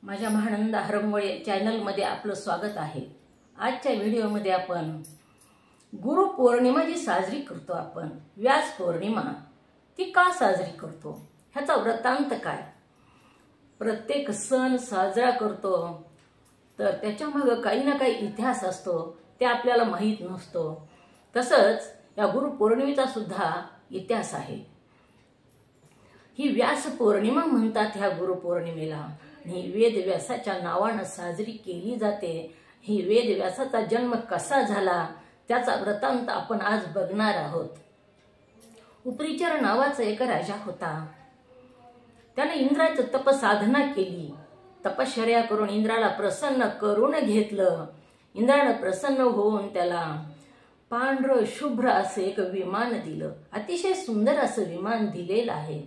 माझ्या महानंदा हरंगोळे चॅनलमध्ये आपलं स्वागत आहे। आजच्या व्हिडिओमध्ये आपण गुरुपौर्णिमा जी साजरी करतो आपण, व्यास पौर्णिमा, ती का साजरी करतो, ह्याचा वृत्तांत काय। प्रत्येक सण साजरा करतो तर त्याच्यामागे काही ना काही इतिहास असतो, ते आपल्याला माहीत नसतो। तसंच या गुरुपौर्णिमेचा सुद्धा इतिहास आहे। ही व्यास पौर्णिमा म्हणतात ह्या गुरुपौर्णिमेला। ही वेदव्यासाच्या नावाने साजरी केली जाते। ही वेदव्यासाचा जन्म कसा झाला त्याचा वृत्तांत आपण आज बघणार आहोत। उपरिचर नावाचा एक राजा होता। त्याने इंद्राचं तपसाधना केली, तपश्चर्या करून इंद्राला प्रसन्न करून घेतलं। इंद्राने प्रसन्न होऊन त्याला पांढरं शुभ्र असे एक विमान दिलं। अतिशय सुंदर असं विमान दिलेलं आहे।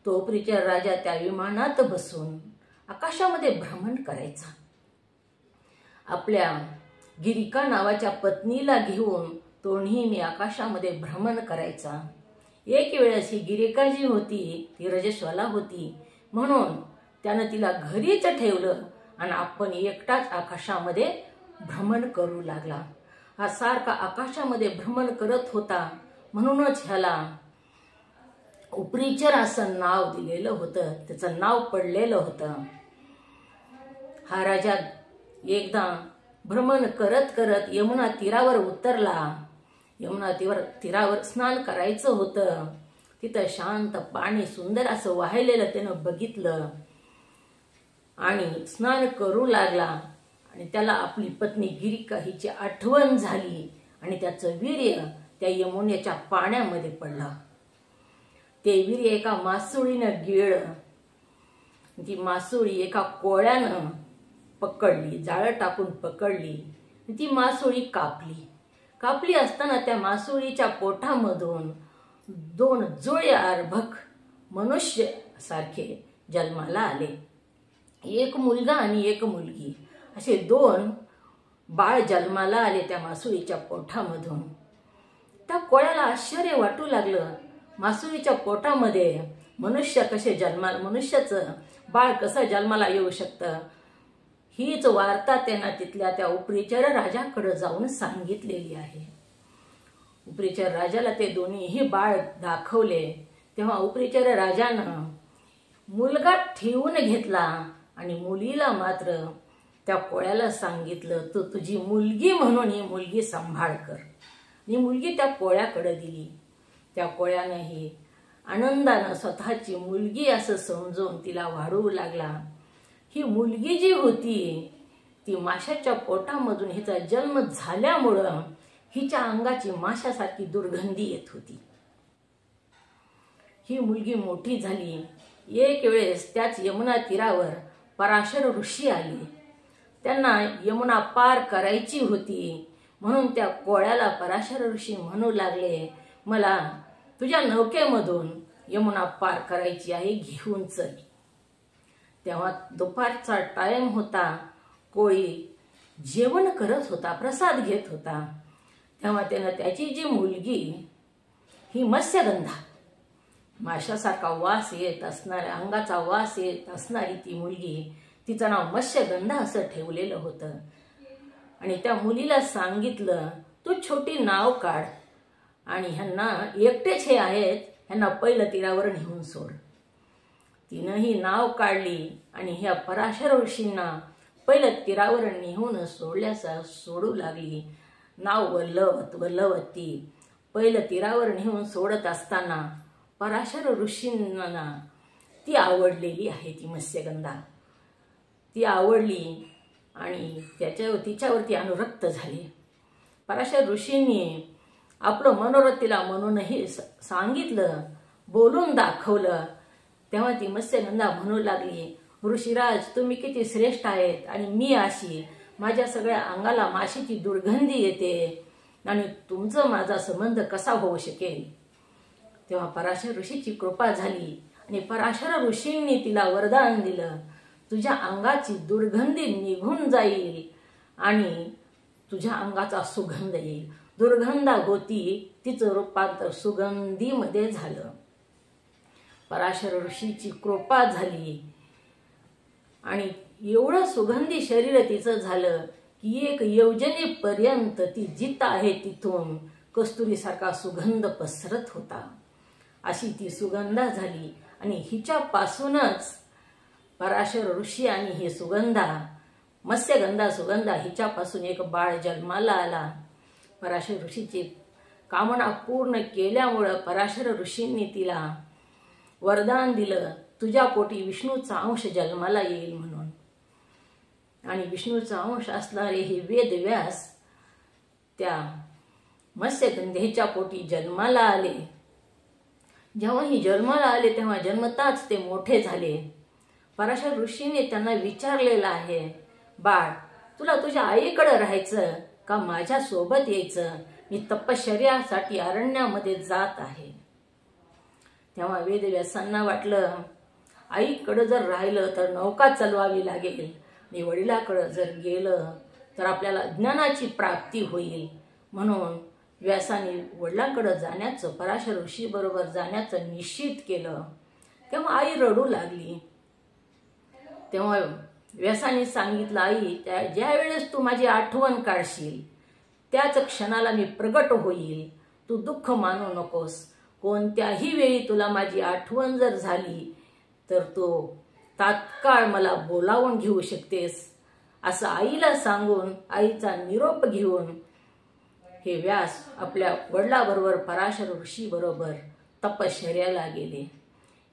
तो उपरिचर राजा त्या विमानात बसून आकाशामध्ये भ्रमण करायचा। आपल्या गिरिका नावाच्या पत्नीला घेऊन तो नेहमी आकाशामध्ये भ्रमण करायचा। एक वेळेस ही गिरिका जी होती ती रजस्वाला होती, म्हणून त्यानं तिला घरीच ठेवलं आणि आपण एकटाच आकाशामध्ये भ्रमण करू लागला। हा सारखा आकाशामध्ये भ्रमण करत होता, म्हणूनच ह्याला उपरिचर असं नाव दिलेलं होतं, त्याचं नाव पडलेलं होतं। हा राजा एकदा भ्रमण करत करत यमुना तीरावर उतरला। यमुना तीरावर स्नान करायचं होतं। तिथं शांत पाणी सुंदर असं वाहिलेलं त्यानं बघितलं आणि स्नान करू लागला। आणि त्याला आपली पत्नी गिरिका हिची आठवण झाली आणि त्याचं वीर्य त्या यमुनेच्या पाण्यामध्ये पडलं। ते वीर्य एका मासुळीनं गिळलं। ती मासुळी एका कोळ्यानं पकडली, जाळं टाकून पकडली। ती मासुळी कापली असताना त्या मासुळीच्या पोटामधून दोन जुळे अर्भक मनुष्य सारखे जन्माला आले। एक मुलगा आणि एक मुलगी, असे दोन बाळ जन्माला आले त्या मासुळीच्या पोटामधून। त्या कोळ्याला आश्चर्य वाटू लागलं, मासुळीच्या पोटामध्ये मनुष्याचं बाळ कसं जन्माला येऊ शकतं। हीच वार्ता त्यांना तिथल्या त्या उपरिचर राजाकडे जाऊन सांगितलेली आहे। उपरिचर राजाला ते दोन्हीही बाळ दाखवले, तेव्हा उपरिचर राजानं मुलगा ठेवून घेतला आणि मुलीला मात्र त्या कोळ्याला सांगितलं, तू तुझी मुलगी म्हणून ही मुलगी सांभाळ कर। ही मुलगी त्या कोळ्याकडे दिली। त्या कोळ्यानंही आनंदानं स्वतःची मुलगी असं समजून तिला वाढवू लागला। ही मुलगी जी होती ती माशाच्या पोटामधून हिचा जन्म झाल्यामुळं हिच्या अंगाची माशासारखी दुर्गंधी येत होती। ही मुलगी मोठी झाली। एक वेळेस त्याच यमुना तीरावर पराशर ऋषी आले। त्यांना यमुना पार करायची होती, म्हणून त्या कोळ्याला पराशर ऋषी म्हणू लागले, मला तुझ्या नौकेमधून यमुना पार करायची आहे, घेऊन चल। तेव्हा दुपारचा टाइम होता, कोळी जेवण करत होता, प्रसाद घेत होता। तेव्हा त्यानं त्याची जी मुलगी ही मत्स्यगंधा, माशासारखा वास येत असणाऱ्या, अंगाचा वास येत असणारी ती मुलगी, तिचं नाव मत्स्यगंधा असं ठेवलेलं होतं। आणि त्या मुलीला सांगितलं, तू छोटी नाव काढ आणि ह्यांना एकटेच हे आहेत, ह्यांना पहिलं तीरावर नेऊन सोड। तिनं ही नाव काढली आणि ह्या पराशर ऋषींना पहिलं तीरावर नेऊन सोडू लागली। नाव वल्लवत ती पहिलं तीरावर नेऊन सोडत असताना पराशर ऋषींना ती आवडलेली आहे, ती मत्स्यगंधा ती आवडली आणि तिच्यावरती अनुरक्त झाले। पराशर ऋषींनी आपलं मनोरथ तिला म्हणूनही सांगितलं, बोलून दाखवलं। तेव्हा ती मत्स्यगंधा म्हणू लागली, ऋषीराज तुम्ही किती श्रेष्ठ आहेत आणि मी अशी, माझ्या सगळ्या अंगाला माशीची दुर्गंधी येते आणि तुमचा माझा संबंध कसा होऊ शकेल। तेव्हा पराशर ऋषीची कृपा झाली आणि पराशर ऋषींनी तिला वरदान दिलं, तुझ्या अंगाची दुर्गंधी निघून जाईल आणि तुझ्या अंगाचा सुगंध येईल। दुर्गंधा होती, तिचं रूपांतर सुगंधीमध्ये झालं। पराशर ऋषीची कृपा झाली आणि एवढं सुगंधी शरीर तिचं झालं की 1 योजनेपर्यंत ती जिथं आहे तिथून कस्तुरीसारखा सुगंध पसरत होता. अशी ती सुगंधा झाली आणि हिच्यापासूनच पराशर ऋषी आणि ही सुगंधा, मत्स्यगंधा सुगंधा, हिच्यापासून एक बाळ जन्माला आला. पराशर ऋषीची कामना पूर्ण केल्यामुळं पराशर ऋषींनी तिला वरदान दिलं, तुझ्या पोटी विष्णूचा अंश जन्माला येईल म्हणून. आणि विष्णूचा अंश असणारे हे वेदव्यास त्या मत्स्यगंधेच्या पोटी जन्माला आले. जेव्हा ही जन्माला आले तेव्हा जन्मताच ते मोठे झाले. पराशर ऋषीने त्यांना विचारलेलं आहे, बाळ तुला तुझ्या आईकडे राहायचं का माझ्या सोबत यायचं? मी तपश्चर्यासाठी अरण्यामध्ये जात आहे. तेव्हा वेदव्यासांना वाटलं, आईकडे जर राहिलं तर नौका चालवावी लागेल आणि वडिलाकडे जर गेलं तर आपल्याला ज्ञानाची प्राप्ती होईल. म्हणून व्यासाने वडिलांकडे जाण्याचं, पराशर ऋषी बरोबर जाण्याचं निश्चित केलं. तेव्हा आई रडू लागली. तेव्हा व्यासाने सांगितलं, आई ज्या वेळेस तू माझी आठवण काढशील त्याच क्षणाला मी प्रगट होईल. तू दुःख मानू नकोस. कोणत्याही वेळी तुला माझी आठवण जर झाली तर तू तात्काळ मला बोलावून घेऊ शकतेस. असं आईला सांगून आईचा निरोप घेऊन हे व्यास आपल्या वडिलाबरोबर पराशर ऋषी बरोबर तपश्चर्याला गेले.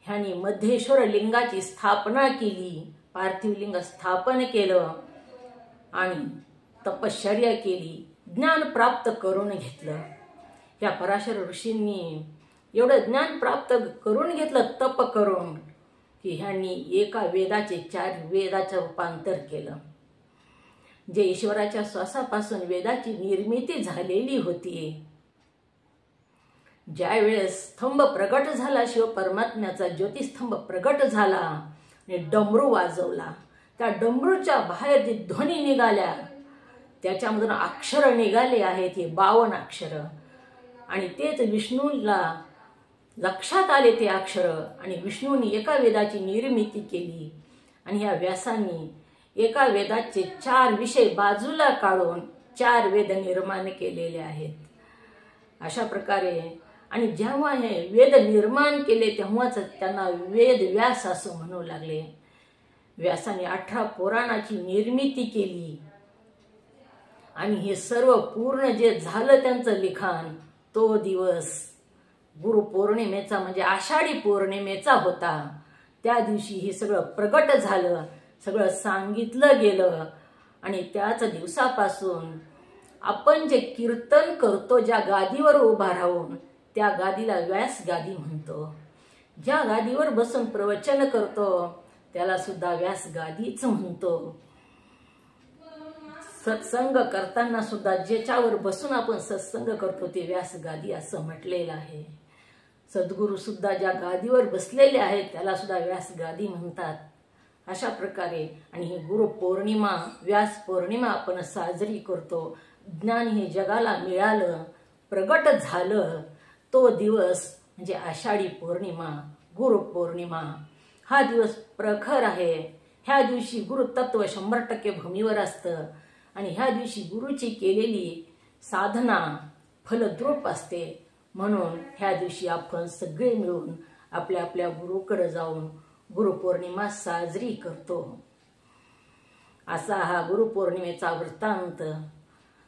ह्यांनी मध्येश्वर लिंगाची स्थापना केली, पार्थिव लिंग स्थापन केलं आणि तपश्चर्या केली, ज्ञान प्राप्त करून घेतलं. या पराशर ऋषींनी एवढं ज्ञान प्राप्त करून घेतलं तप करून की ह्यांनी एका वेदाचे 4 वेदाचं रूपांतर केलं. जे ईश्वराच्या श्वासापासून वेदाची निर्मिती झालेली होती. ज्या वेळेस स्तंभ प्रगट झाला, शिव परमात्म्याचा ज्योतिस्तंभ प्रगट झाला आणि डमरू वाजवला, त्या डमरूच्या बाहेर जे ध्वनी निघाल्या त्याच्यामधून अक्षर निघाले आहेत, हे 52 अक्षर. आणि तेच विष्णूला लक्षात आले ते अक्षर आणि विष्णूने एका वेदाची निर्मिती केली. आणि ह्या व्यासांनी एका वेदाचे 4 विषय बाजूला काढून 4 वेद निर्माण केलेले आहेत. अशा प्रकारे आणि जेव्हा हे वेद निर्माण केले तेव्हाच त्यांना वेद व्यास असं म्हणू लागले. व्यासाने 18 पुराणाची निर्मिती केली आणि हे सर्व पूर्ण जे झालं त्यांचं लिखाण, तो दिवस गुरुपौर्णिमेचा म्हणजे आषाढी पौर्णिमेचा होता. त्या दिवशी हे सगळं प्रगट झालं, सगळं सांगितलं गेलं. आणि त्याच दिवसापासून आपण जे कीर्तन करतो, ज्या गादीवर उभा राहून, त्या गादीला व्यास गादी म्हणतो. ज्या गादीवर बसून प्रवचन करतो त्याला सुद्धा व्यास गादीच म्हणतो. सत्संग करताना सुद्धा ज्याच्यावर बसून आपण सत्संग करतो ते व्यास गादी असं म्हटलेलं आहे. सद्गुरू सुद्धा ज्या गादीवर बसलेले आहेत त्याला सुद्धा व्यास गादी म्हणतात. अशा प्रकारे आणि ही गुरु पौर्णिमा, व्यास पौर्णिमा आपण साजरी करतो. ज्ञान हे जगाला मिळालं, प्रगट झालं, तो दिवस म्हणजे आषाढी पौर्णिमा, गुरु पौर्णिमा. हा दिवस प्रखर आहे. ह्या दिवशी गुरुतत्व 100% भूमीवर असतं आणि ह्या दिवशी गुरुची केलेली साधना फलद्रूप असते. म्हणून ह्या दिवशी आपण सगळे मिळून आपल्या आपल्या गुरुकडे जाऊन गुरुपौर्णिमा साजरी करतो. असा हा गुरुपौर्णिमेचा वृत्तांत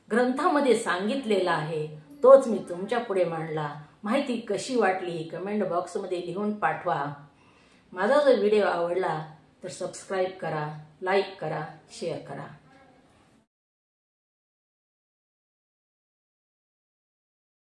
ग्रंथामध्ये सांगितलेला आहे, तोच मी तुमच्या पुढे मांडला. माहिती कशी वाटली कमेंट बॉक्समध्ये लिहून पाठवा. माझा जर व्हिडिओ आवडला तर सबस्क्राईब करा, लाईक करा, शेअर करा.